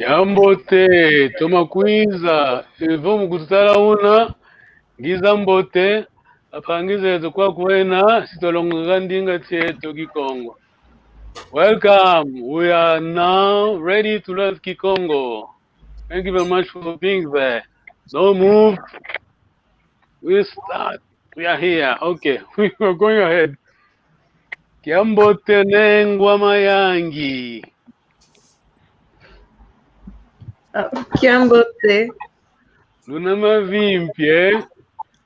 Kiambote, toma kwiza, vamos kutala una, giza mbote, apangize kwa kuwena, sitolonga ndinga cheto Kikongo. Welcome, we are now ready to learn Kikongo. Thank you very much for being there. Don't move, we start, we are here, okay, we are going ahead. Kiambote nengwa mayangi. Kiambote. Luna mavimpye.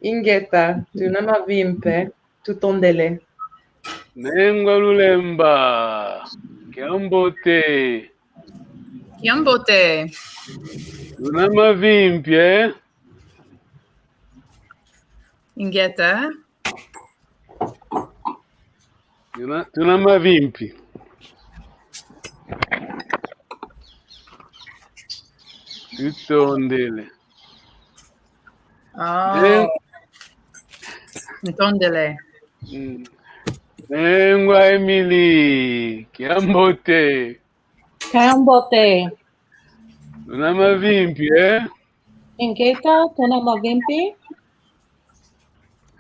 Ingeta. Tunama vimpe. Tutondele. Nengwa lulemba. Kiambote. Kiambote. Luna mavimpye. Ingeta. Tuna mavimpi. Tutondele. Oh. Ntondele. Nengwa Emily. Kiambote. Kiambote. Tuna mavimpi, Ingeta, tuna mavimpi.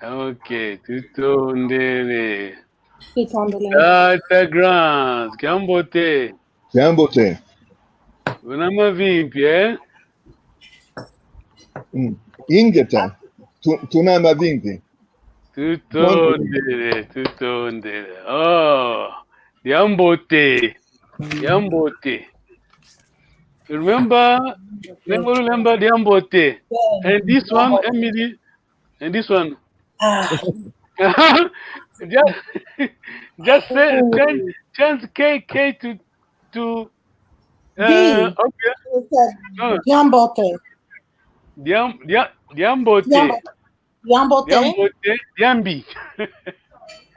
Okay, tutondele. Tutondele. Tata Grant. Kiambote. Kiambote. Tuna mavimpi, Ingeta. Tuna mavimpi. Tutondele. Oh, Diambote. Remember Diambote. And this one, Emily, and this one. just say change K to okay. Diambote. Diambote. Diambi.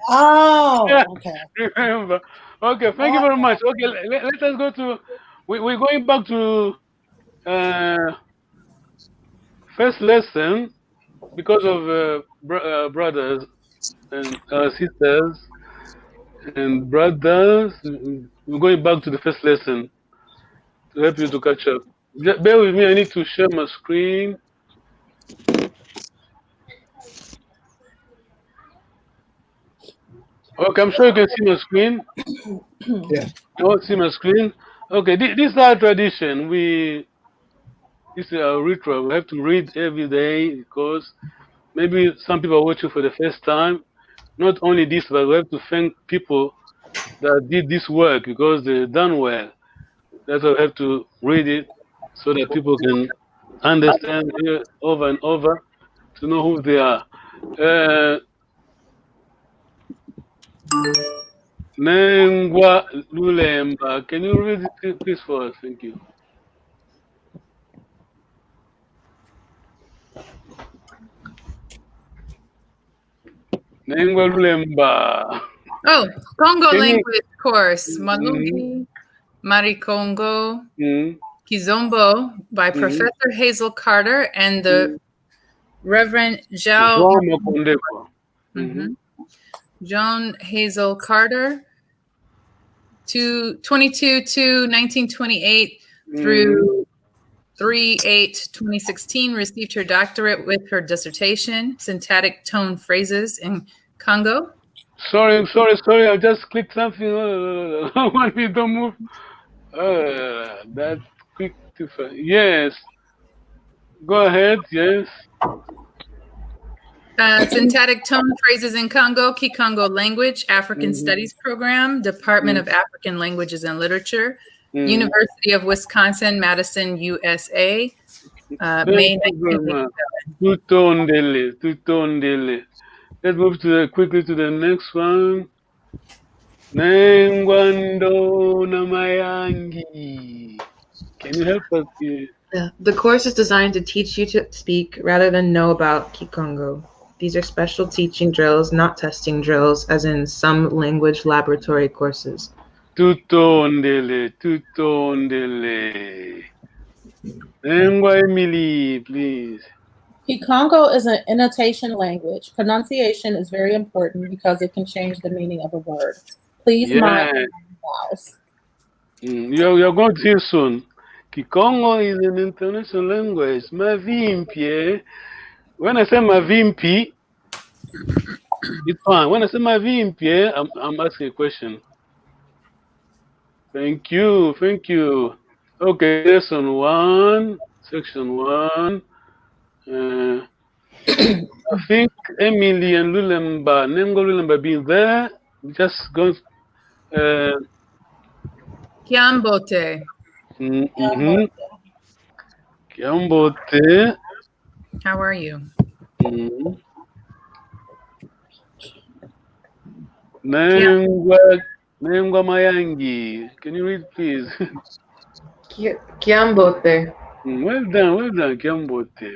Oh, okay. Remember. Okay, thank you very much. Okay, let us go to. We're going back to first lesson because of brothers and sisters and brothers. We're going back to the first lesson to help you to catch up. Just bear with me. I need to share my screen. Okay, I'm sure you can see my screen. Yeah. You want to see my screen? Okay, this is our tradition. This is our ritual. We have to read every day because maybe some people are watching for the first time. Not only this, but we have to thank people that did this work because they done well. That's why we have to read it so that people can understand it over and over to know who they are. Nengwa Lulemba. Can you read it please for us? Thank you. Nengwa Lulemba. Oh, Congo language course. Malungi, Marikongo, Kizombo by Professor Hazel Carter and the Reverend John Hazel Carter, 22/2/1928 through 3/8/2016, received her doctorate with her dissertation, Syntactic Tone Phrases in Congo. Sorry. I just clicked something. I want me to move. That's quick to find. Yes. Go ahead. Yes. Syntactic Tone Phrases in Congo, Kikongo Language, African Studies Program, Department of African Languages and Literature, University of Wisconsin-Madison, USA, May 1987. Tutondele. Let's move quickly to the next one. Nengwando Namayangi. Can you help us here? The course is designed to teach you to speak rather than know about Kikongo. These are special teaching drills, not testing drills, as in some language laboratory courses. Tutondele. Nengwa Emily, please. Kikongo is an annotation language. Pronunciation is very important because it can change the meaning of a word. Please mind vowels. You're going to hear soon. Kikongo is an international language. Mavimpi. When I say Mavimpi, it's fine. When I say Mavimpi, I'm asking a question. Thank you. Thank you. Okay, lesson 1, section 1. I think Emily and Lulemba, Nengo Lulemba being there, just going. Kiambote. Kiambote. How are you? Nengwa Mayangi. Can you read, please? Kiambote. Well done, Kiambote.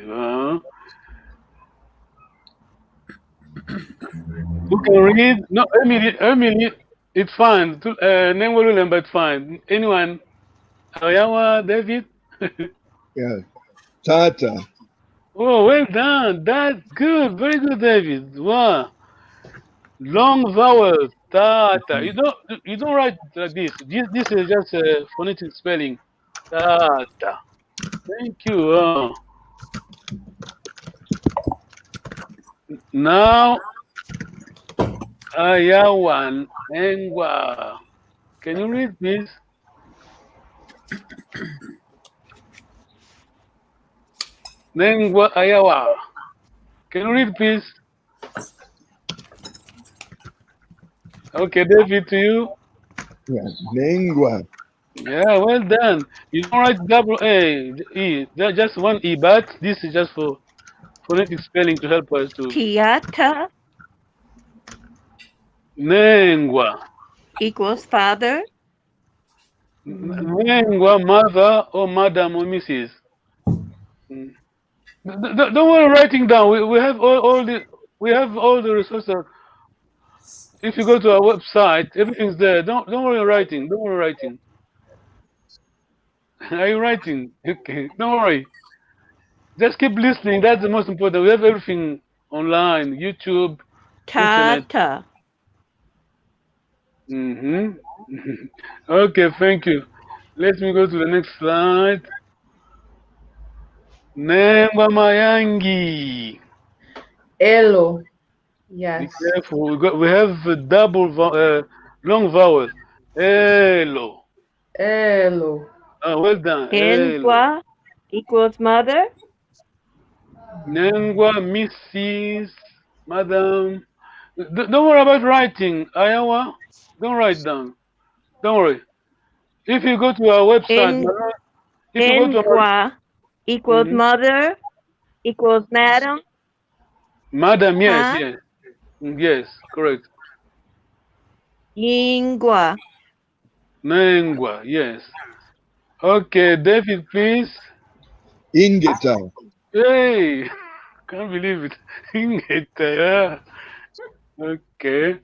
Who can read? No, Emily, it's fine. Nengwa Lulemba, it's fine. Anyone? Ayawa, David? Yeah. Tata. Oh, well done. That's good. Very good, David. Wow. Long vowels. Tata. You don't write like this. This is just a phonetic spelling. Tata. Thank you. Now, Ayawan Engwa. Can you read, please? Nengwa Ayawa. Can you read, please? Okay, David, to you. Yeah. Nengwa. Yeah, well done. You don't write double A, E. Just one E, but this is just for phonetic spelling to help us to. Tiata Nengwa. equals father. Nengwa, mother or madam or Mrs. Don't worry writing down. We have all the resources. If you go to our website, everything's there. Don't worry writing. Don't worry writing. Are you writing? Okay. Don't worry. Just keep listening. That's the most important. We have everything online, YouTube, internet. Tata. Okay, thank you. Let me go to the next slide. Nengwa Mayangi. Elo. Be Yes. careful. We have a long vowel. Elo. Elo. Well done. Nengwa equals mother. Nengwa, Mrs. Madam. Don't worry about writing. Ayawa, don't write down. Don't worry. If you go to our website, Nengwa equals mother equals madam. Madam, yes, Huh? yes. Yes, correct. Yingwa. Nengwa, yes. Okay, David, please. Ingeta. Hey, can't believe it. Yeah. Okay.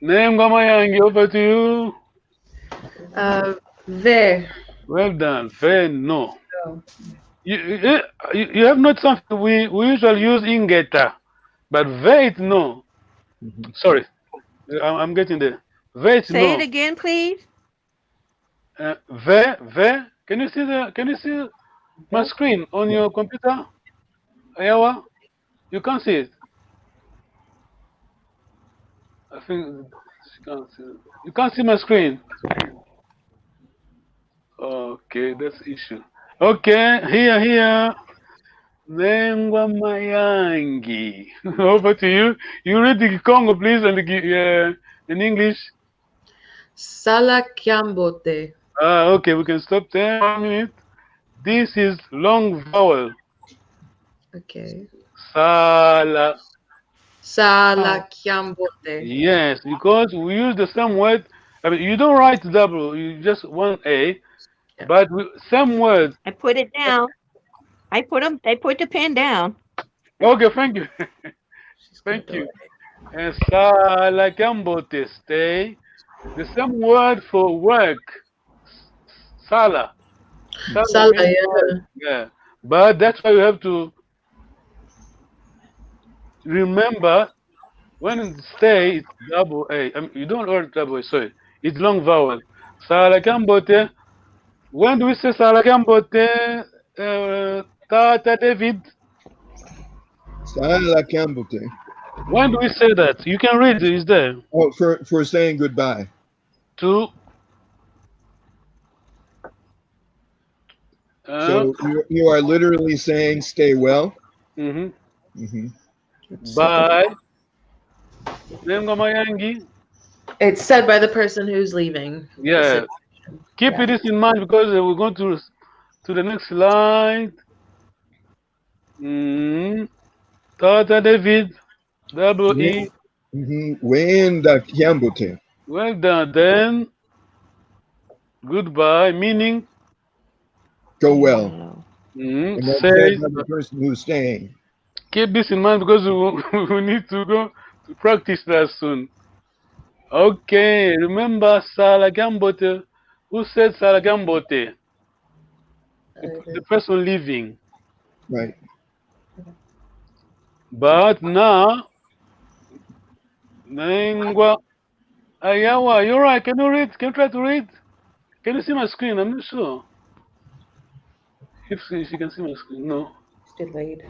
Nengwa Mayangi, over to you. Ve. Well done. Very no. You have not something we usually use ingeta, but wait no. Sorry, I'm getting there. Wait Say no. it again, please. Ve. Can you see my screen on your computer? Ayawa, you can't see it. I think you can't see it. You can't see my screen. Okay, that's the issue. Okay, here. Nengwa Mayangi. Over to you. You read the Congo, please, and in English. Sala Kiambote. Okay, we can stop there 1 minute. This is long vowel. Okay. Sala. Sala Kiambote. Yes, because we use the same word. I mean, you don't write double, you just one A, but same word. I put it down. I put the pen down. Okay, thank you. Thank you. And Sala Kiambote, stay. The same word for work. Sala. Sala, means work. Yeah. But that's why you have to remember when it stay, it's double A. I mean, you don't write double A, sorry. It's long vowel. Sala Kiambote. When do we say Salakambote, Tata David? Sala Kambote. When do we say that? You can read it, it's there. Oh, for saying goodbye. To So you are literally saying stay well. mhm. Mhm. Bye. Nengoma yangi. It's said by the person who's leaving. Yeah. Keep Yeah. this in mind because we're going to the next slide. Tata David, W-E. Wenda Kambote. Well done. Then, goodbye, meaning Go well. And that's say, said by the person who's staying. keep this in mind because we need to go to practice that soon. Okay, remember Salagambote. Who said Salagambote? The person leaving. Right. But now, Nengwa Ayawa, you're right. Can you read? Can you try to read? Can you see my screen? I'm not sure. If you can see my screen, no. It's delayed.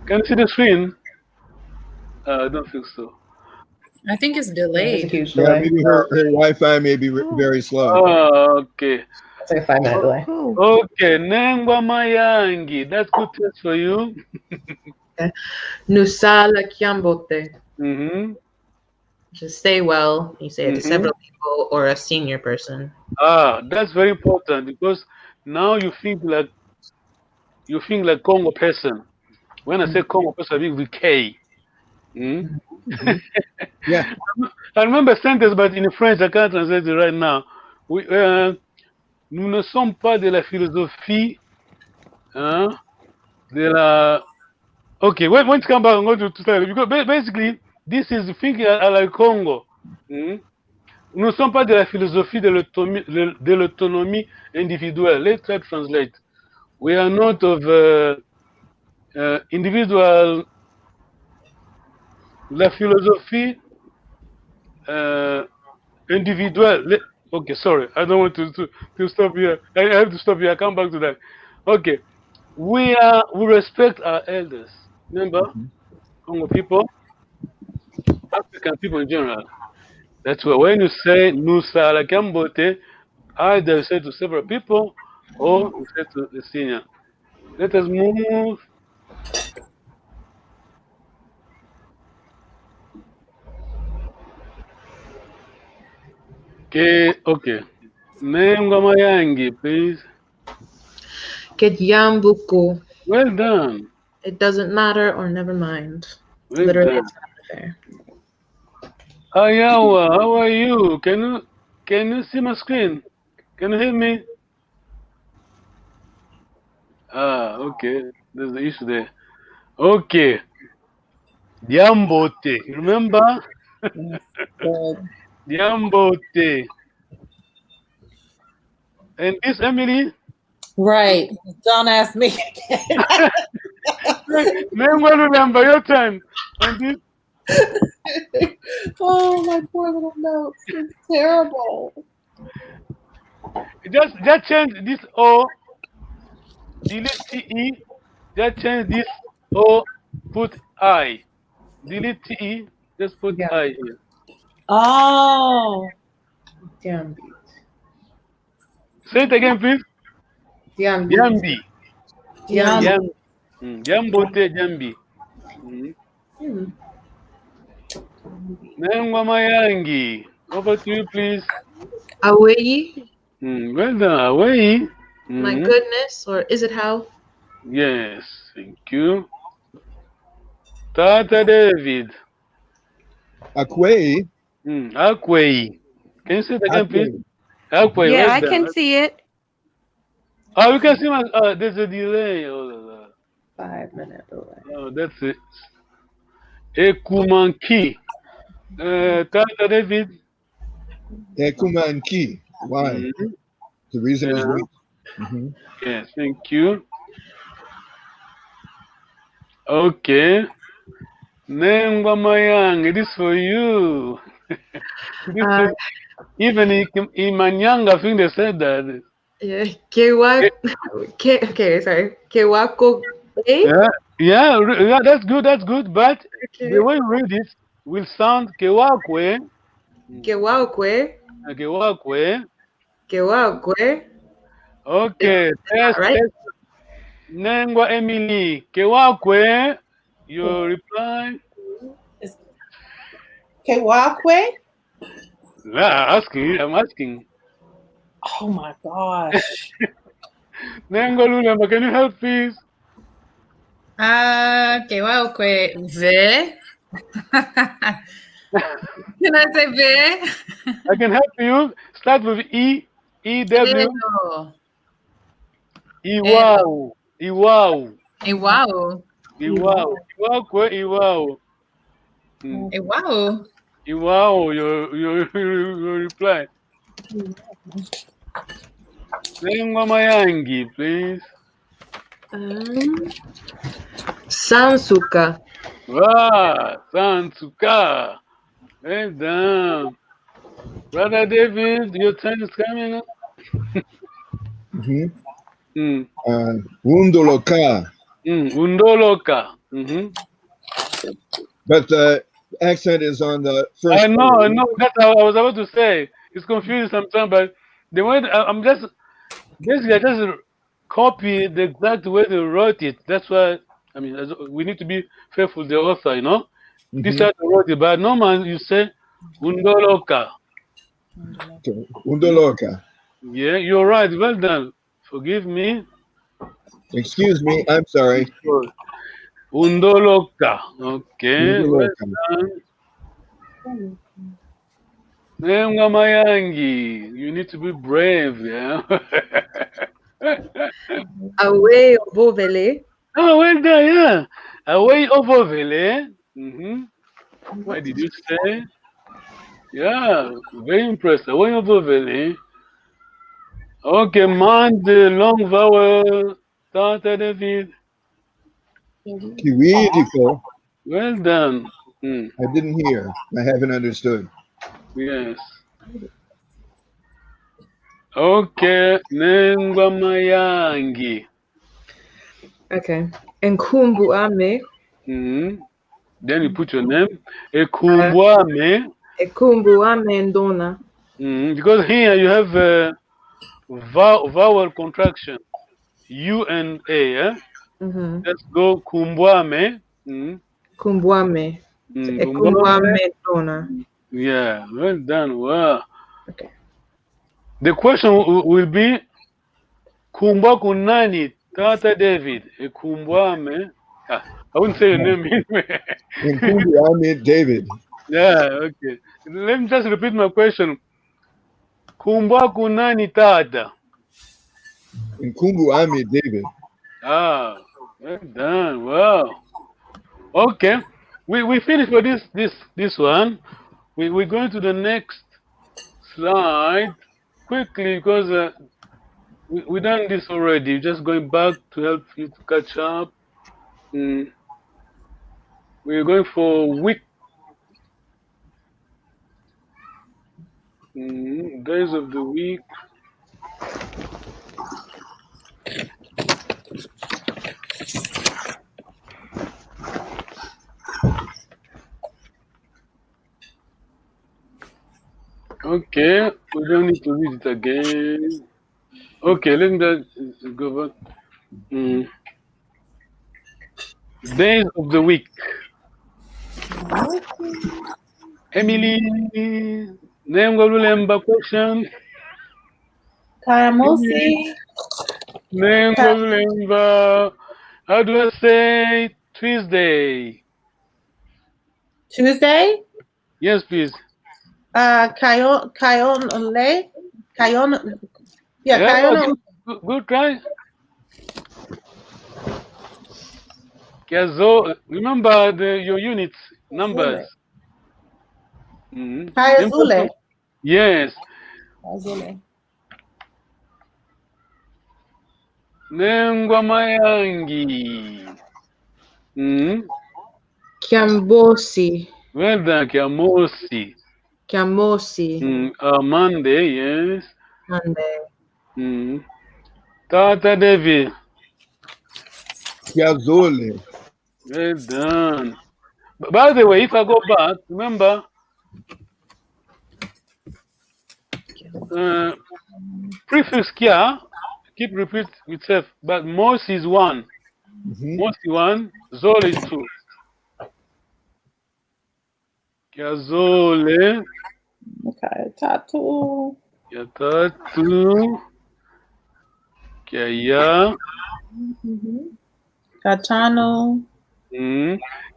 Can you see the screen? I don't think so. I think it's There's a delayed. huge Yeah, delay. maybe her Wi-Fi may be very slow. Oh, okay. It's like a 5-minute delay. Okay, Nengwa Mayangi. That's good test for you. Nusala Kiambote. Just stay well. You say it to several people or a senior person. That's very important because now you think like Congo person. When I say Congo person, I mean with K. Yeah. I remember a sentence, but in French, I can't translate it right now. Nous ne sommes pas de la philosophie, de la. Okay, when you come back, I'm going to tell you because basically this is thinking à la Congo. Nous ne sommes pas de la philosophie de l'autonomie individuelle. Let's try to translate. We are not of individual. La philosophie individuelle. Okay, sorry, I don't want to stop here. I have to stop here. I come back to that. Okay, we respect our elders. Remember, Congo people, African people in general. That's why when you say Nusa Kambote, either you say to several people or you say to the senior. Let us move. Okay. Nengwa Mayangi, please. Kedyambuku. Well done. It doesn't matter or never mind. Well Literally, done. it's not fair. Ayawa, how are you? Can you see my screen? Can you hear me? Okay. There's the issue there. Okay. Diambote. Remember? Diambote. And this Emily? Right. Don't ask me. Name one remember your time. And this Oh, my poor little notes. It's terrible. just change this O, delete TE, just change this O, put I. Delete TE, just put I here. Oh. Diambi. Say it again, please. Diambi. Jambi. Diambi. Jambote Jambi. Nengwa Mayangi. Over to you, please. Away. Well done. Away. My goodness. Or is it how? Yes. Thank you. Tata David. Akwe. Akwei. Can you say it again, please? Akwei. Yeah, well I done. can see it. Oh, you can see my. There's a delay. 5-minute delay. Oh, that's it. Ekumanki. Tata David. Ekumanki. Why? The reason is weak. Yes, thank you. Okay. Nengwa Mayang, it is for you. Even in Manyanga, I think they said that. Yeah. Okay, sorry. Kewako. Yeah, that's good. But Okay. the way you read it will sound kewakwe, Kewakwe. kewakwe. Kewakwe. Okay, Not right? test. Nengwa Emily, kewakwe. Your reply? Kewakwe? Yeah, I'm asking. Oh my gosh. Nengwa Lulemba, can you help please? Kewakwe ve. Can I say ve? I can help you. Start with E, E-W, Ew. Iwau, Iwau, Wow. Iwau, Iwakwe, Iwau. Wow. Iwau, your reply. Nengwa Mayangi, please. Sansuka. Sansuka. Well done. Brother David, your turn is coming up. Wundoloka. Undoloka. But the accent is on the first. I know. That's what I was about to say. It's confusing sometimes, but the way I'm just basically I just copy the exact way they wrote it. That's why I mean we need to be faithful to the author, you know. This is how they wrote it, but normally you say Undoloka. Okay. Wundoloka. Yeah, you're right. Well done. Forgive me. Excuse me. I'm sorry. Undoloka. Okay. Well Wundoloka. done. Nengwa Mayangi, you need to be brave, yeah. Away Bovele. Oh, well done, yeah. Away over Vele. What did you say? Yeah, very impressed. Away over Vele. Okay, man, the long vowel. Tata David. Kiwidiko. Well done. I didn't hear. I haven't understood. Yes. Okay, Nengwa Mayangi. Okay. Nkumbu Ame. Then you put your name. Ekumbwame. Ekumbu Ame Ndona. Because here you have a vowel contraction. U and A, yeah? Let's go Kumbwame. Kumbwame. Ekumbwame Ndona. Yeah, well done. Wow. Okay. The question will be Kumbwa kunani Tata David. Ekumbwame. I wouldn't say your name anyway. Nkumbu Ahmed David. Yeah, okay. Let me just repeat my question. Kumbwa kunani Tata. Nkumbu Ahmed David. Ah, well done. Wow. Okay. We finished for this one. We're going to the next slide quickly because we done this already. Just going back to help you to catch up. We're going for week. Days of the week. Okay, we don't need to read it again. Okay, let me just go back. Days of the week. Emily, Nengwa Lulemba question. Karamosi. Nengwa Lulemba. How do I say Tuesday? Tuesday. Yes, please. Kayon. Yeah, Kayon. Good try. Kiazo, remember your units, numbers. Kayazule. Yes. Kayazule. Nengwa Mayangi. Kiambosi. Well done, Kiamosi. Kiamosi. Monday, yes. Monday. Tata David. Chiazole. Well done. By the way, if I go back, remember, prefix kia keep repeat itself, but most is one. Most is one, zole is two. Chiazole, Okay, tattoo. Kiatatu, Kiaya, Gatano.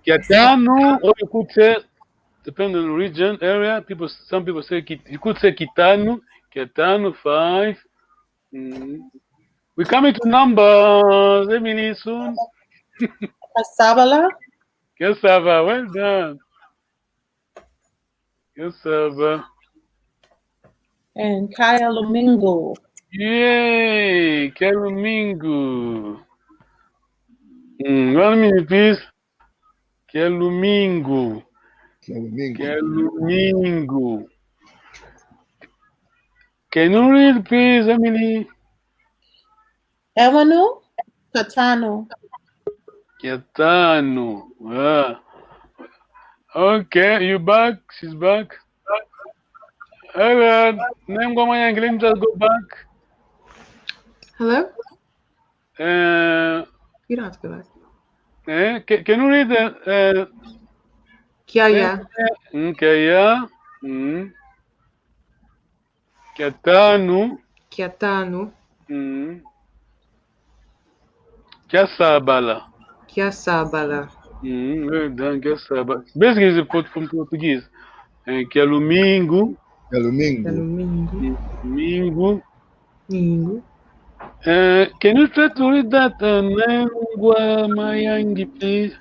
Kiatanu, or you could say, depending on the region, area, some people say, you could say Kitanu, Kiatanu, 5. We're coming to numbers, Emily, soon. Casabala. Cassava, well done. Cassava. And Kaya Lumingo. Yay, Kelumingo. 1 minute, please. Kelumingo. Kelumingo. Can you read, please, Emily? Ewanu. Katano. Kiatano. Okay, you back? She's back. Alright, name go my English, just go back. Hello? You don't have to go back. Can you read the Kiaya. Kiaya. Kiatano. Kiatanu. Kiasabala. Kiasabala. Well done, Kiasabala. Basically, it's from Portuguese. Kialumingo. Calumingo. Mingo. Mingo. Can you try to read that Nengwa Mayangi, please?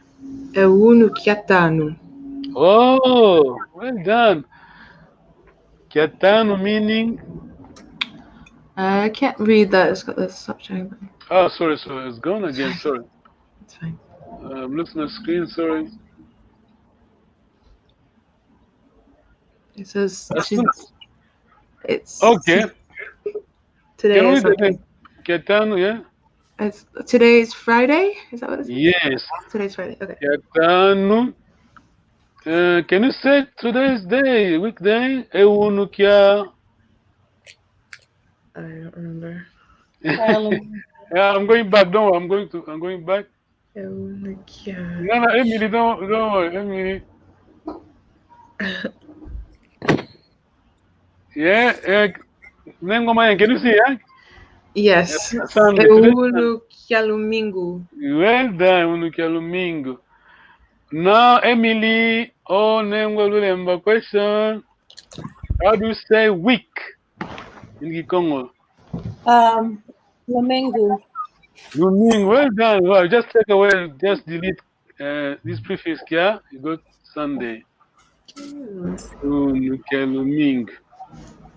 Ewunu Kiatanu. Oh, well done. Kiatano meaning? I can't read that. It's got this subject. Oh, sorry, it's gone again. Sorry. It's fine. I'm looking at the screen. Sorry. It says it's Okay. today Can is we read it? Kiatano, yeah? Today's Friday? Is that what it is? Yes. Today's Friday. Okay. Kiatano. Can you say today's day, weekday? Ewunu kia. I don't remember. Yeah, I'm going back. Don't worry. I'm going back. Ewunu Kia. No, Emily, don't worry, Emily. Yeah, Nengoma, can you see? Yeah? Yes. Sunday. Ewunu Kialumingo. Well done, Ewunu Kialumingo. Now, Emily, Nengwa Lulemba question. How do you say week in Kikongo? Lumingo. Lumingo, well done. Well, just take away, just delete this prefix here. You got Sunday. Lumingo.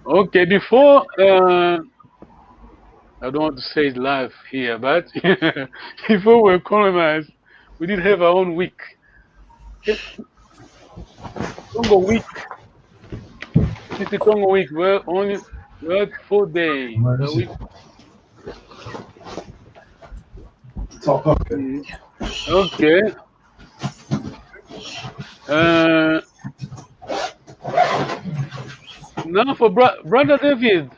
Okay, before I don't want to say it live here, but before we were colonized, we did have our own week. Congo week. It's the Congo week. We had 4 days a week. Okay. Now for Brother David.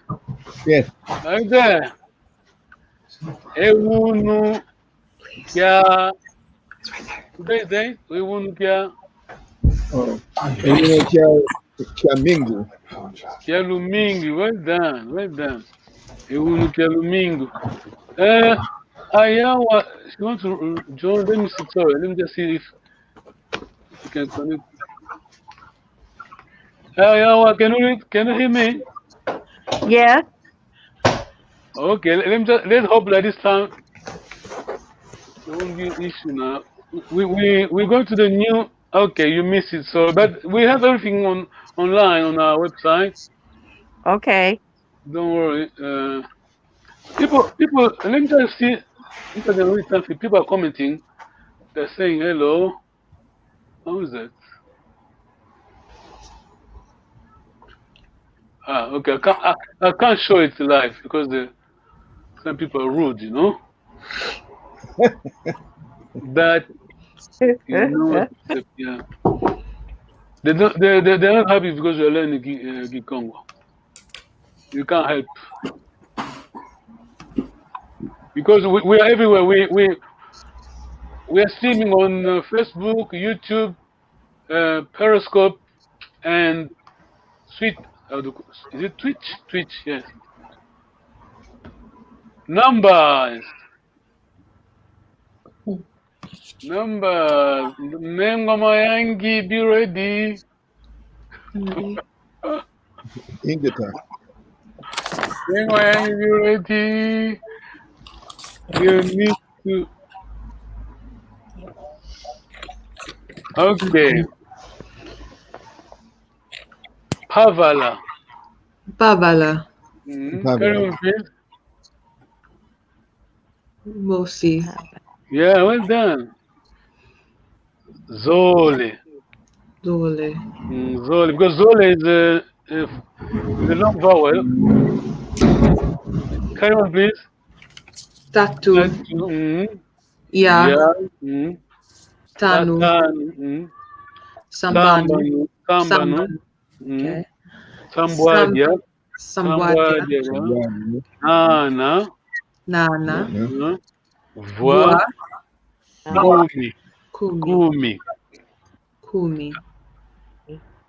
Yes. Right there. Ewunu Kia. Today's day. Ewunu Kia. Kiamingo. Kialumingo. Well done. Well done. Ewunu Kialumingo. Ayawa, she wants to join. Let me see. Sorry, let me just see if you can connect. Ayawa, can you hear me? Yeah. Okay, let's hope that this time there won't be an issue now. We're going to the new. Okay, you missed it. So, but we have everything online on our website. Okay. Don't worry. People. Let me just see if I can read something. People are commenting. They're saying hello. How is that? Okay. I can't show it live because some people are rude, you know. But you know, yeah. They're not happy because you're learning Kikongo. You can't help. Because we are everywhere. We are streaming on Facebook, YouTube, Periscope, and Is it Twitch? Twitch, yes. Numbers. Nengoma yangi, be ready. Ingeta. Nengoma yangi, be ready. You need to. Okay. Pavala. Pavala. Carry on, please. Mosi. Yeah, well done. Zole. Zole. Zole, because Zole is a long vowel. Carry on, please. Tatu. Yeah. Tanu. Sambanu. Sambanu. Okay. Sambwadia. Nana. Voix. Kumi.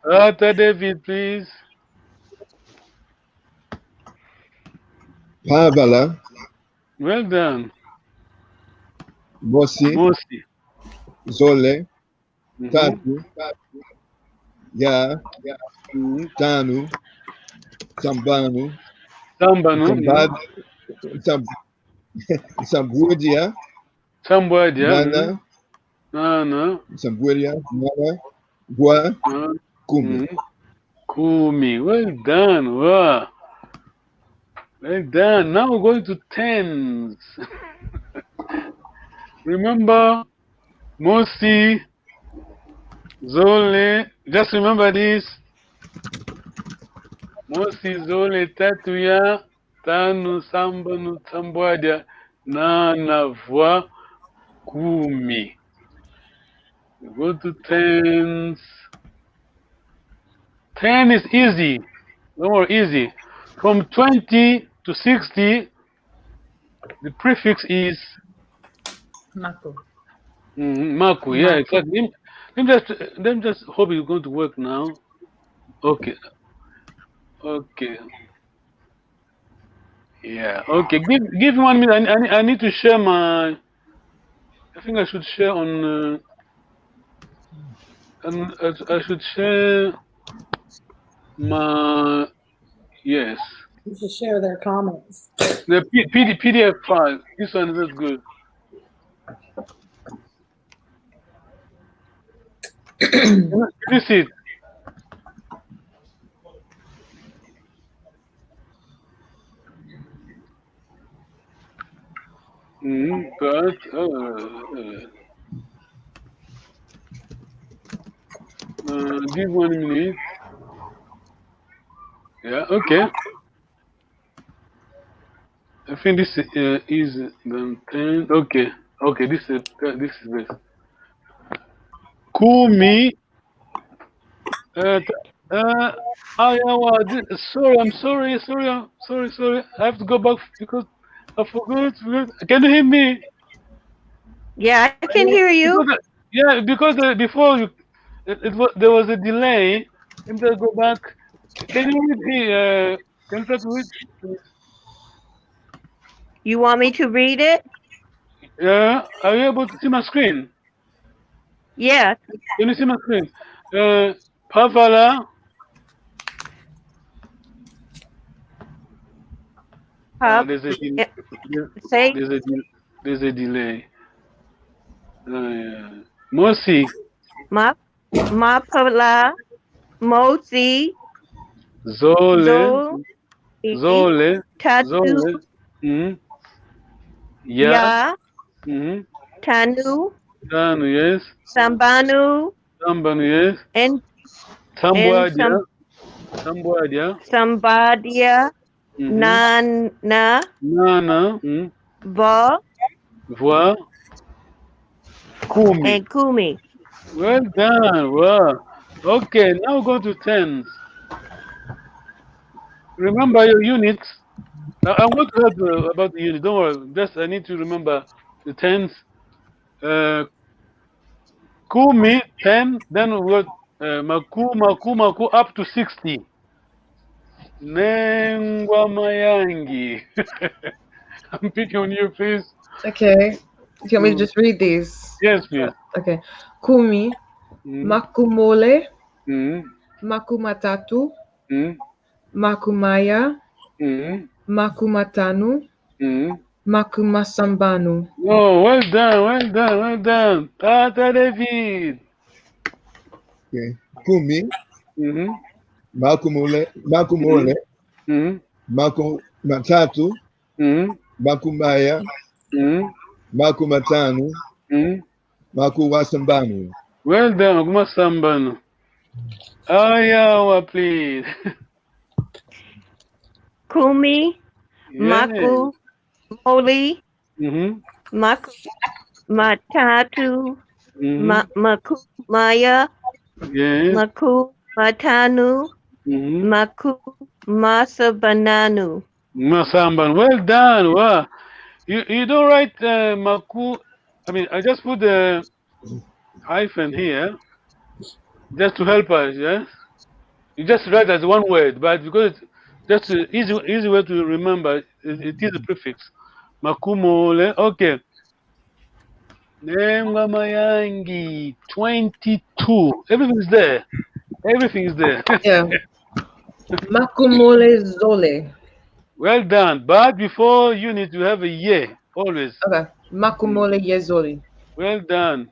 Arthur David, please. Pavala. Well done. Mosi. Zole. Tatu. Ya. Tanu. Sambanu. Sambudia. Nana. Sambudia. Nana. Gua. Kumi. Well done. Wow. Well done. Now we're going to tens. Remember, Mosi, Zole. Just remember this. Mosi, Zole, Tatuya, Tanu, Sambanu, Sambwadia, Nana, Voix, Kumi. We go to tens. 10 is easy. No more easy. From 20 to 60, the prefix is Maku. Maku, yeah, exactly. Let me just hope it's going to work now. Okay. Yeah, okay. Give me 1 minute. I need to share my. I think I should share on. I should share my. Yes. You should share their comments. The PDF file. This one is good. Can you see it? But give 1 minute. Yeah. Okay. I think this is the 10. Okay. This is best. Kumi. Sorry. I'm sorry. I have to go back because I forgot. Can you hear me? Yeah, I can hear you. Because before there was a delay. Let me go back. Can you read me? Can you try to read? You want me to read it? Yeah. Are you able to see my screen? Yes. Can you see my screen? Pavala. There's a delay. Mosi. Mapala. Mosi. Zole. Tatu. Ya. Tanu. Yes. Sambanu. Yes. And Sambuadia. Sambadia. Nan, na, Nana. va, Voir. Kumi. and kumi. Well done. Wow. Okay, now go to tens. Remember your units. I want to help about the unit. Don't worry. Just I need to remember the tens. Kumi 10. Then we got maku up to 60. Nengwa mayangi. I'm picking on you, please. Okay. You want me to just read these? Yes, please. Okay. Kumi, makumole, Mm, makumatatu, mm, makumaya, mm, makumatanu, mm. makumasambanu. Oh, well done, well done, well done. Tata David. Okay. Kumi, Mm-hmm. makumole, Mm-hmm. matatu, Mm-hmm. makumaya, Mm-hmm. makumatanu, Mm-hmm. makuwasambanu. Well done, Kuma Sambano. Ayawa, please. Kumi, Yeah. maku, moli, Mm-hmm. maku, matatu, Mm-hmm. maku, maya, Yes. maku, matanu, Mm-hmm. maku, masa bananu. Masamban. Well done. Wow. You don't write Maku. I mean, I just put the hyphen here just to help us, yeah? You just write as one word, but because it's just an easy way to remember, it is a prefix. Makumole. Okay. Nengwa Mayangi 22. Everything is there. Everything is there. Yeah. Makumole zole. Well done. But before you need to have a ye always. Okay. Makumole yezoli. Well done.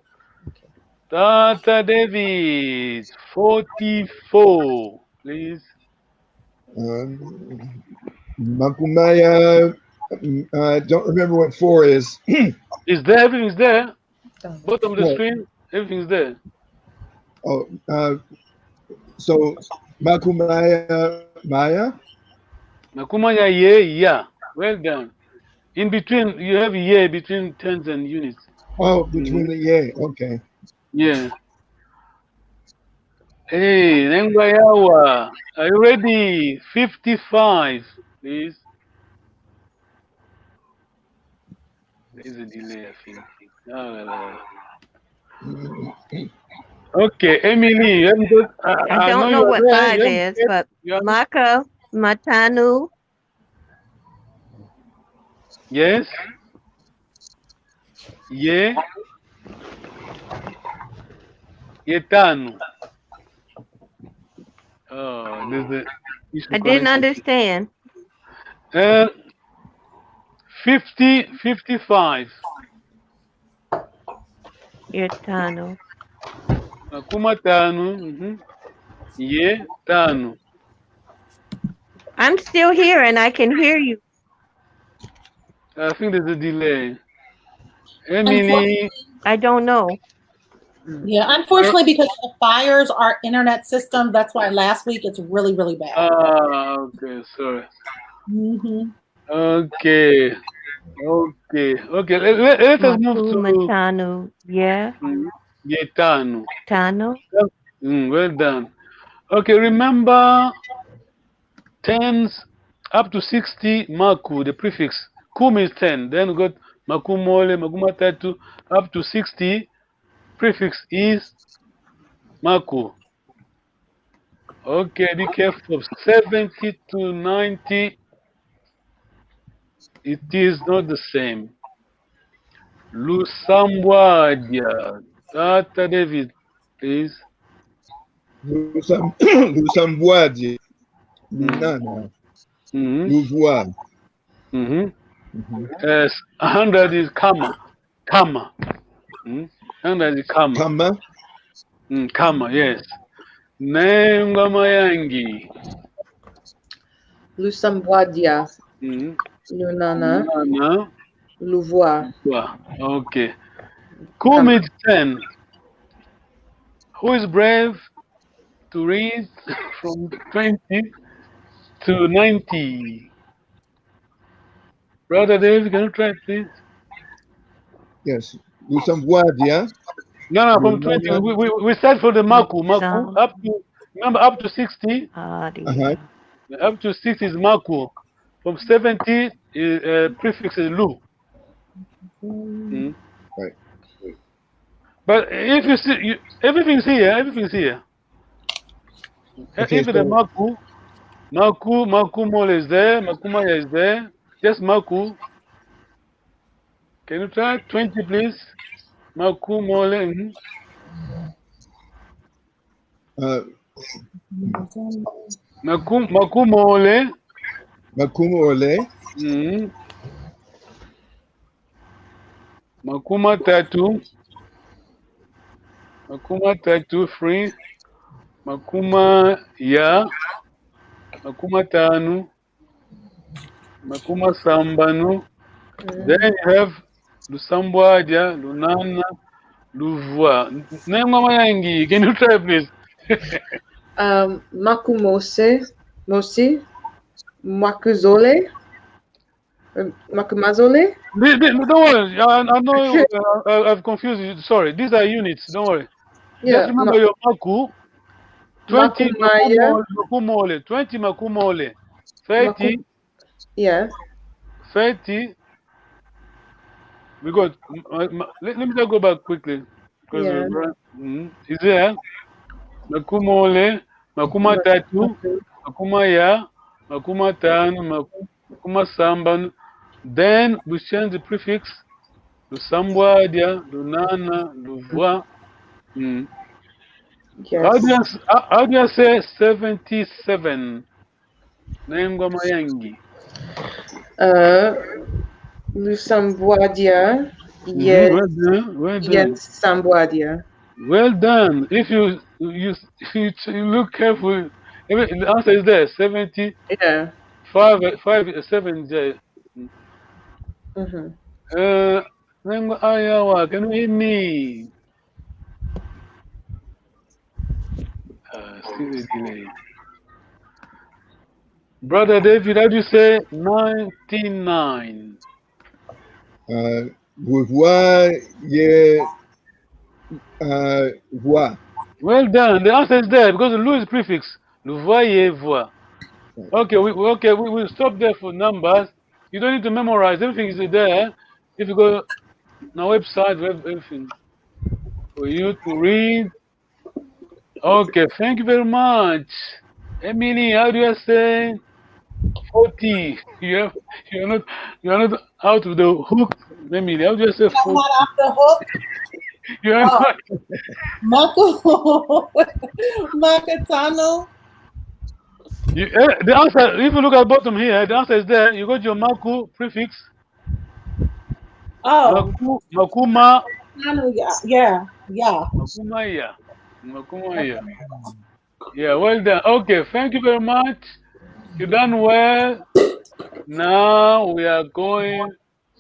Tata David 44, please. Makumaya, I don't remember what 4 is. Is there? Everything is there. Done. Bottom of the What? screen. Everything is there. Oh, so Makumaya Maya? Nakumanya ye ya. Well done. In between, you have ye between tens and units. Oh, between the yeah. Okay. Yeah. Hey, Nengwayawa. Are you ready? 55, please. There is a delay, I think. Okay, Emily, you haven't got, I don't know you are what there. 5 You haven't is, said- but you have- maka, matanu, Yes. Ye. Yetanu. Oh, there's the issue I didn't connection. understand. 55. Yetano. Akuma tanu. Ye tanu. I'm still here and I can hear you. I think there's a delay. Emily. I don't know. Yeah, unfortunately, because of the fires, our internet system, that's why last week it's really, really bad. Okay, sorry. Mm-hmm. Okay. Let us move Maku, to matanu, yeah, Yetanu. tano. Well done. Okay, remember tens up to 60 maku, the prefix. Kum is 10. Then we got makumole, makumatatu, up to 60. Prefix is maku. Okay, be careful. 70 to 90, it is not the same. Lusambwadia. Tata David, please. Lusambwaji. Lunana. Mm-hmm. Louvois. Mm-hmm. 100 is kama. Kama. 100 is kama. Kama. Kama, yes. Nengwa Mayangi. Lusambwadia. Lunana. Nana. Louvois. Okay. Kumid 10. Who is brave to read from 20 to 90? Brother Dave, can you try, please? Yes. Lusamboadia. No, from 20. Lunana. We start from the Maku. Maku Some up to, remember, up to 60. Uh-huh. Up to 60 is Maku. From 70, prefix is Lu. Mm. Right. But if you see, everything's here. Everything's here. Okay, Even the so Maku Mole is there. Makumaya is there. Just Maku. Can you try 20, please? Maku Mole. uh, Maku Mole. Makumo Ole. Makuma Tatu. Makuma Tatu free. Makuma Ya. Makuma Tanu. Makuma Sambanu. Then you have Lusambwadia, Lunana, Luvua. Name Yangi. Can you try, please? Makumose, Mosi, Makuzole, Makumazole. Don't worry. I know I've confused you. Sorry. These are units. Don't worry. Yeah, Just remember your Maku. 20 Makumaya. Makumole. 20 Makumole. 30. Yeah. 30. Because let me just go back quickly. Because Yeah. is there Makumole, Makuma Tatu, Makuma Ya, Makuma Tanu, Makuma Samban. Then we change the prefix to Sambwadia, Lunana, Luvwa. Yes. How do you say 77? Nengwa Mayangi. Lusamboadia. Well done. Well done. Yes, Samboadia. Well done. If you look careful, the answer is there. 70. Yeah. 7 J. Mm-hmm. Nengwa Ayawa, can you hear me? Still a delay. Brother David, how do you say 99? Voix ye voix. Well done. The answer is there because the Lu is prefix. Le voyez voix. Okay, we will stop there for numbers. You don't need to memorize. Everything is there. If you go on our website, we have everything for you to read. Okay, thank you very much. Emily, how do you say 40? You're not out of the hook, Emily. How do you say I'm 40? not off the hook. You're not. Makatano. The answer, if you look at the bottom here, the answer is there. You got your Maku prefix. Oh. Makuma. Yeah. Makumaya. Yeah, well done. Okay, thank you very much. You done well. Now we are going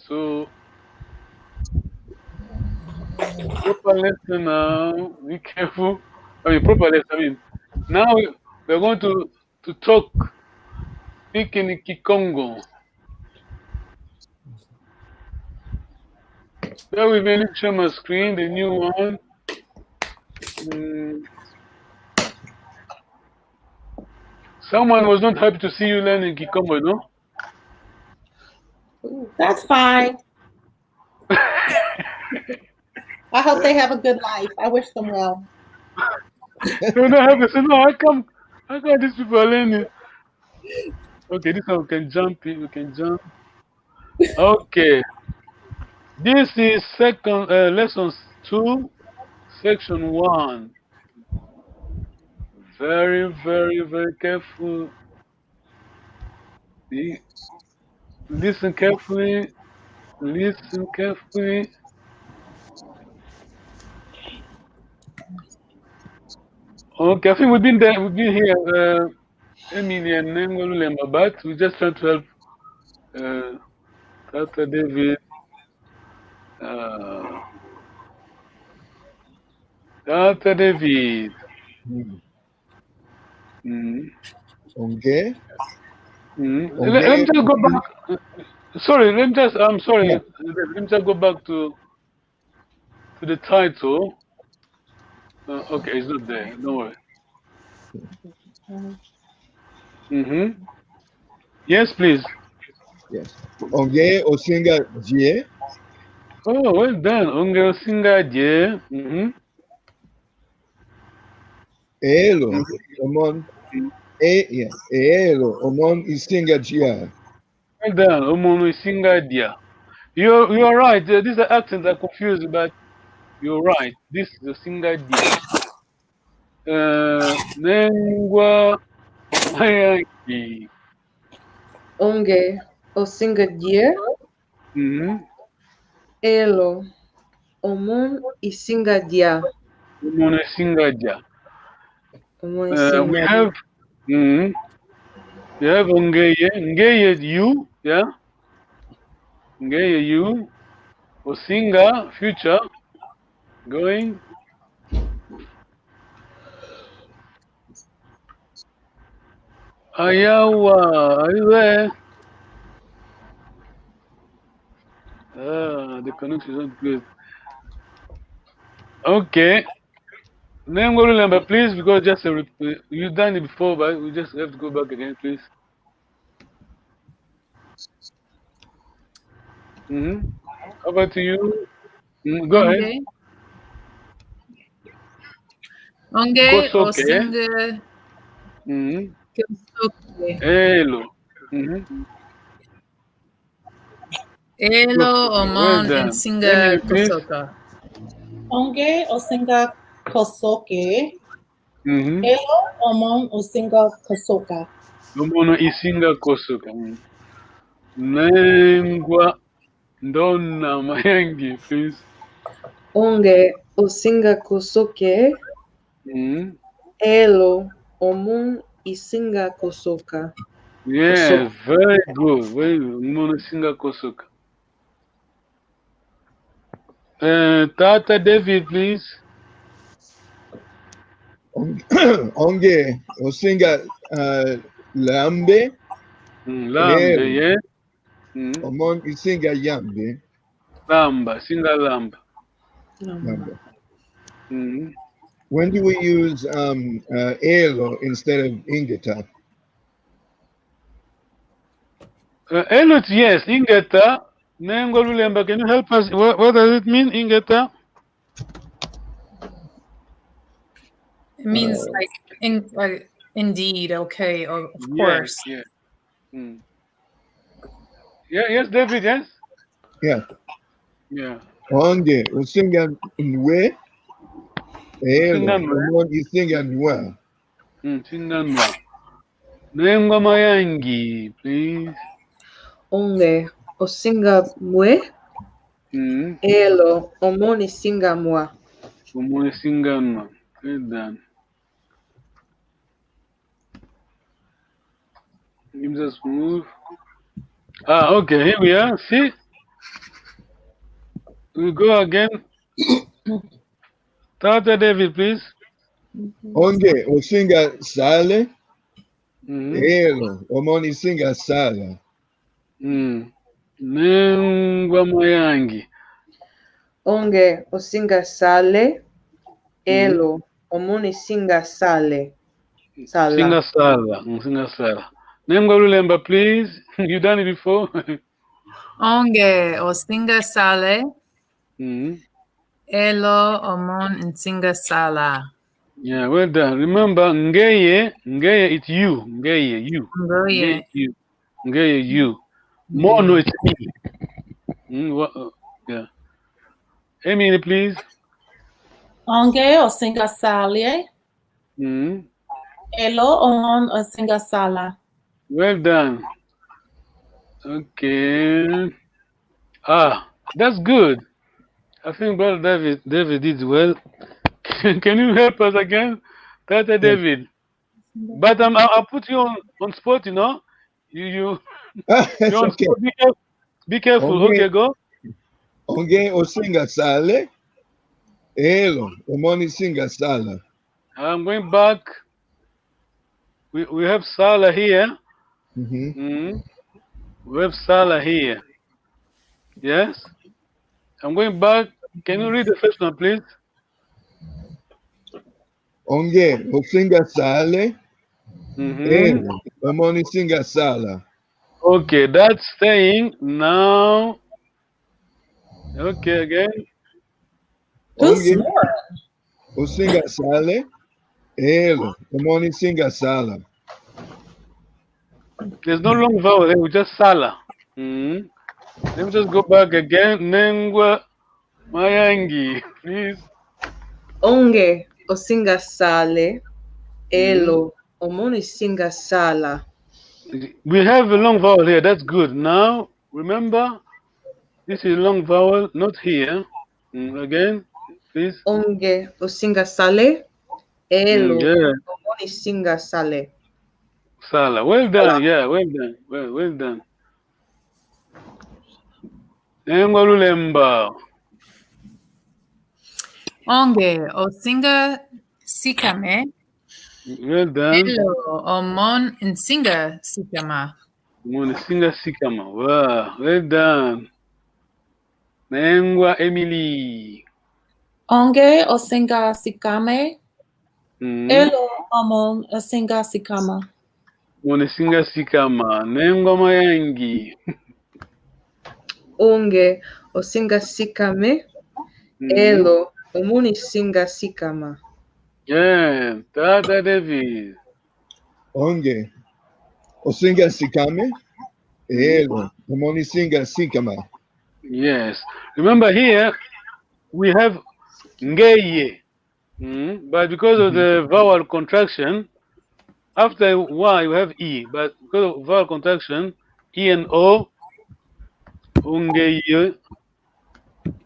to proper lesson now. Be careful. Proper lesson. Now we're going to talk. Speak in Kikongo. Bear with me, let me share my screen, the new one. Someone was not happy to see you learning Kikongo, no? That's fine. I hope they have a good life. I wish them well. They were not happy. So no, how come these people are learning? Okay, this one we can jump in. We can jump. Okay. This is lesson 2, section 1. Very, very, very careful. Listen carefully. Listen carefully. Okay, I think we've been there. We've been here, Emily and Nengolu Lemba, but we just trying to help Dr. David. Dr. David. Okay. Let me just go back. Sorry, I'm sorry. Yeah. Let me just go back to the title. Okay, it's not there. Don't worry. Yes, please. Yes. Onge Osinga Jie. Oh, well done. Onge Osinga je. Elo. Omon. Yeah. Elo. Omon Isinga Jia. Well done. Omono Osinga dia. You're right. These accents are confused, but you're right. This is Osinga dia. Nengwa Mayangi. Onge Osinga Jie, Elo Omon Isinga Dia. Omono Osinga dia. Omon We Isinga have you have Ngeye. Ngeye is you, yeah. Ngeye you. Osinga future going. Ayawa, are you there? The connection is not good. Okay. Then go remember, please, because just you've done it before, but we just have to go back again, please. Over to you. Go ahead. Onge Kosoke. Osinga Mm-hmm. Kosoke. Hello. Elo Omon done. Nsinga Please. Kosoka. Onge Osinga Kosoke. Mm-hmm. Elo Omon Osinga Kosoka. Omono Isinga Kosoka. Nengwa Ndona Mayangi, please. Onge Osinga Kosoke, Elo Omon Isinga Kosoka. Yes, very good. Very good. Omono Isinga Kosoka. Tata David, please. Onge Osinga Lambe. Lambe, yeah. Omon Isinga Yambe. Lamba, Singa Lamba. Lamba. When do we use Elo instead of Ingeta? Elot, yes, Ingeta. Nengo Lulemba, can you help us? What does it mean, Ingeta? It means like indeed, okay, or of course. Yeah. Yeah, yes, David, yes? Yeah. Yeah. Onge Osinga Nwe. Elo Omon Isinga Nwa. Singanwa. Nengwa Mayangi, please. Onge Osinga Mwe, Elo Omon Isinga Mwa. Omono Singanwa. Well done. Gives us move. Okay, here we are. See? We go again. Tata David, please. Onge Osinga Sale. Elo Omon Isinga Sala. Nengwa Mayangi. Onge Osinga Sale, Elo Omon Isinga Sale. Singa Sala. Singa Sala. Nengwa Lulemba, please. You done it before? Onge Osinga Sale. Elo Omon Nsinga Sala. Yeah, well done. Remember, Ngeye, it's you. Ngeye, you. Ngeye, you. Ngeye, you. Mono, it's me. Yeah. Emily, please. Onge Osinga Sale. Elo Omon Osinga Sala. Well done. Okay. That's good. I think Brother David did well. Can you help us again? Tata David. But I'll put you on spot, you know. You're on Okay. spot. Be careful. Okay, go. Onge Osinga Sale. Elo Omon Isinga Sala. I'm going back. We have Sala here. We have Sala here. Yes? I'm going back. Can you read the first one, please? Onge Osinga Sale. Mm-hmm. Omoni Singa Sala. Okay, that's saying now. Okay, again. Who's Onge snoring? Osinga Sale. Omoni Singa Sala. There's no long vowel there, we just Sala. Mm-hmm. Let me just go back again. Nengwa Mayangi, please. Onge osinga sale. Mm-hmm. Elo omoni singa sala. We have a long vowel here, that's good. Now, remember, this is a long vowel, not here. Again, please. Onge osinga sale. Elo Yeah, omoni singa sale. Sala. Well done, yeah, well done. Well done. Nengwa Lulemba. Onge Osinga Sikame. Well done. Elo Omon Nsinga Sikama. Munisinga Sikama. Wow, well done. Nengwa Emily. Onge Osinga Sikame. Mm. Elo Amon Osinga Sikama. Munisinga Sikama. Nengwa Mayangi. Onge osinga sikame. Elo omoni singa sikama. Yeah, Tata David. Onge Osinga Sikame. Omoni Singa Sikama. Yes. Remember here, we have ngeye. But because of the vowel contraction, after Y you have E. But because of vowel contraction, E and O, ngeye.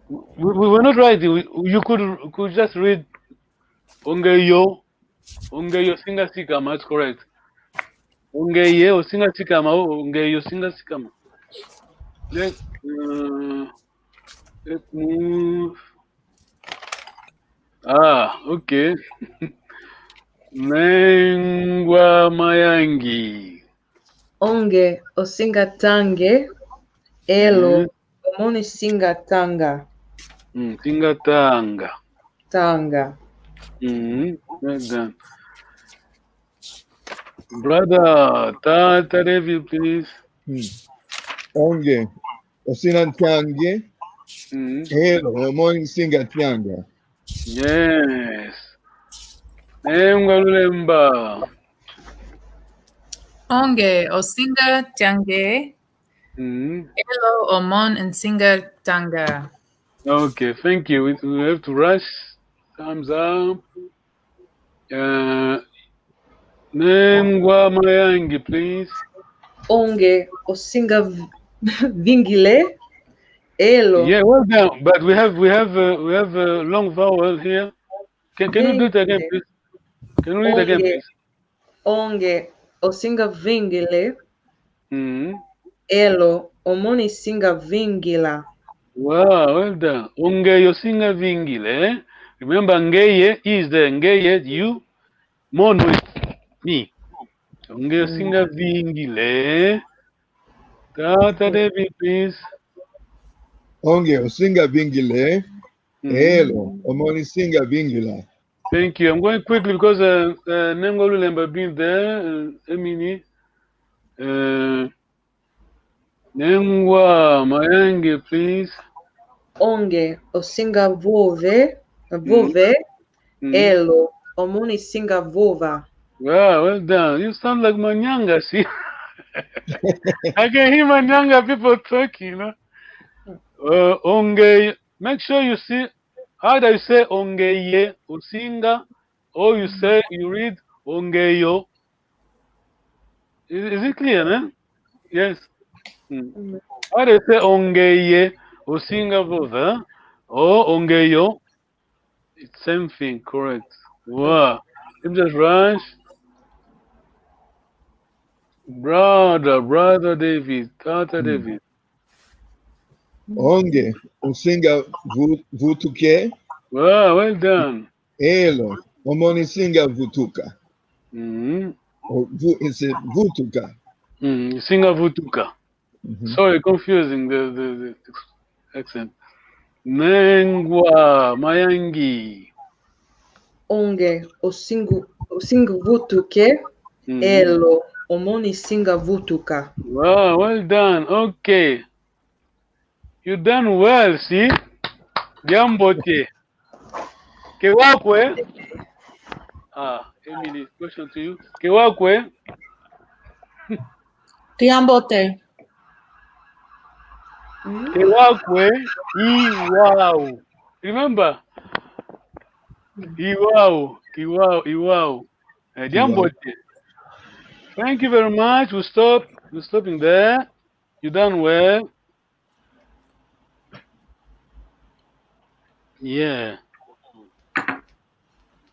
We were not right. You could just read ongeyo. Ongeyo singa sikama. That's correct. Ongeye or singa sikama. Ongeyo singa sikama. Let's move. Okay. Nengwa Mayangi. Onge osinga tange. Elo omoni singa tanga. Tingatanga. Tanga. Well done. Brother, Tata Devi, please. Onge Osinantange. Omoni Singa Tianga. Yes. Nengwa Lulemba. Onge Osinga Tiange. Elo Omon Nsinga Tanga. Okay, thank you. We have to rush. Thumbs up. Nengwa Mayangi, please. Onge osinga vingile. Elo. Yeah, well done. But we have a long vowel here. Can you do it again, please? Can you read again, please? Onge osinga vingile. Elo omoni singa vingila. Wow, well done. Ongeyo singa vingile. Remember, ngeye is the ngeye you. Mono is me. Ongeyo singa vingile. Tata Devi, please. Onge Osinga Vingile. Omoni Singa Vingila. Thank you. I'm going quickly because Nengo Lulemba been there. Emini. Nengwa Mayangi, please. Onge osinga vove. Elo omoni singa vova. Wow, well done. You sound like Manyanga, see? I can hear Manyanga people talking, you know. Onge, make sure you see, how do you say Ongeye, Usinga, or you read Ongeyo. Is it clear, man? Yes. How do you say Ongeye, Usinga Vova, or Ongeyo? It's same thing, correct. Wow. Let me just rush. Brother David, Tata David. Onge Osinga Vutuke. Wow, well done. Elo Omoni Singa Vutuka. It's a Vutuka. Singa Vutuka. Sorry, confusing the accent. Nengwa Mayangi. Onge osinga vutuke elo omoni singa vutuka. Wow, well done. Okay. You done well, see? Jambote. Kewakwe. Emily, question to you. Kewakwe. Tiambote. Kewakwe. Iwao. Remember? Iwao. Iwao. Jambote. Thank you very much. We're stopping there. You done well. Yeah.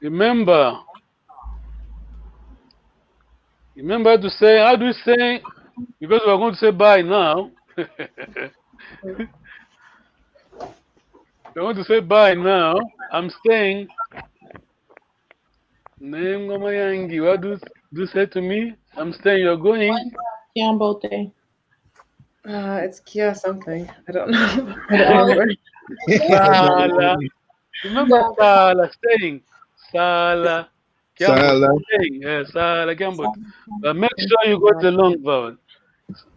Remember to say, how do we say, because we're going to say bye now. We're going to say bye now. I'm staying. Nengomayangi, what do you say to me? I'm staying, you're going. Tiambote. It's Kia something. I don't know. I don't remember. Sala. Remember Sala, staying. Sala. Sala. Staying. Yeah, Sala, Kiambot. But make sure you got the long vowel.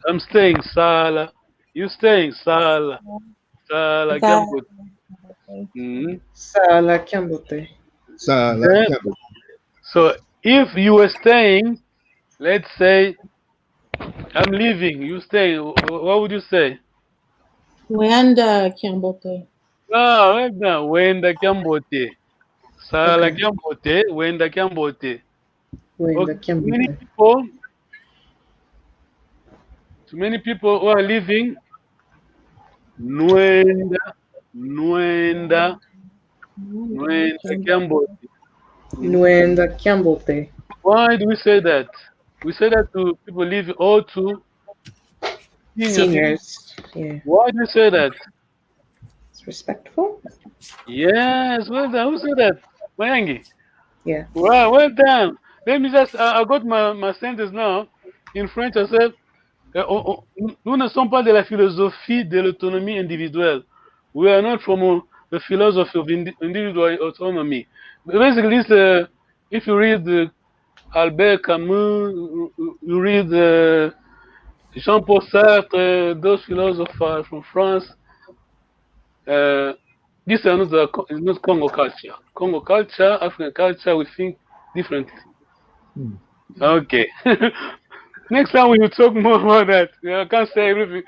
I'm staying, Sala. You staying, Sala. Sala, Kiambot. Sala Kiambote. Sala. So if you were staying, let's say, I'm leaving, you stay, what would you say? Wenda Kiambote. Right now, Wenda Kiambote. Sala Kiambote, Wenda Kiambote. Too many people who are leaving, Nwenda Kiambote. Nwenda Kiambote. Why do we say that? We say that to people leaving or to Seniors. Yeah. Why do you say that? It's respectful. Yes, well done. Who said that? Mayangi. Yeah. Wow, well done. Let me just, I got my sentence now. In French, I said, nous ne sommes pas de la philosophie de l'autonomie individuelle. We are not from the philosophy of individual autonomy. Basically, if you read Albert Camus, you read Jean-Paul Sartre, those philosophers from France, this is not Congo culture. Congo culture, African culture, we think differently. Okay. Next time we will talk more about that. Yeah, I can't say everything.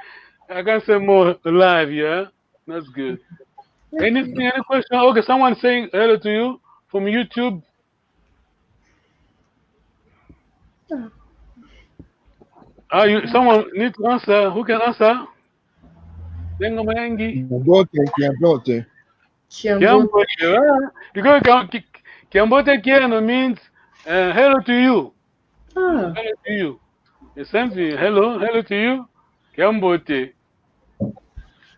I can't say more live, yeah? That's good. Any question? Okay, someone saying hello to you from YouTube. Someone need to answer. Who can answer? Dengo Mayangi. Kiambote. Because Kiambote Kiano means hello to you. Hello to you. The same thing. Hello to you. Kiambote.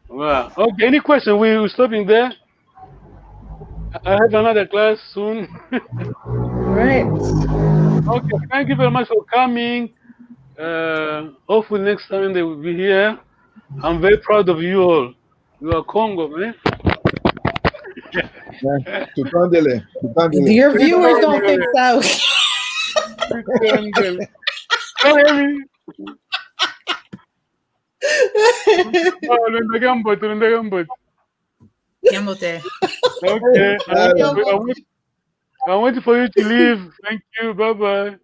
Wow. Okay, any question? We're stopping there. I have another class soon. Right. Okay, thank you very much for coming. Hopefully next time they will be here. I'm very proud of you all. You are Congo, man. Your viewers don't think so. Kiambote. Okay. I'm waiting for you to leave. Thank you. Bye-bye.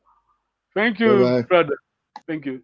Thank you, brother. Thank you.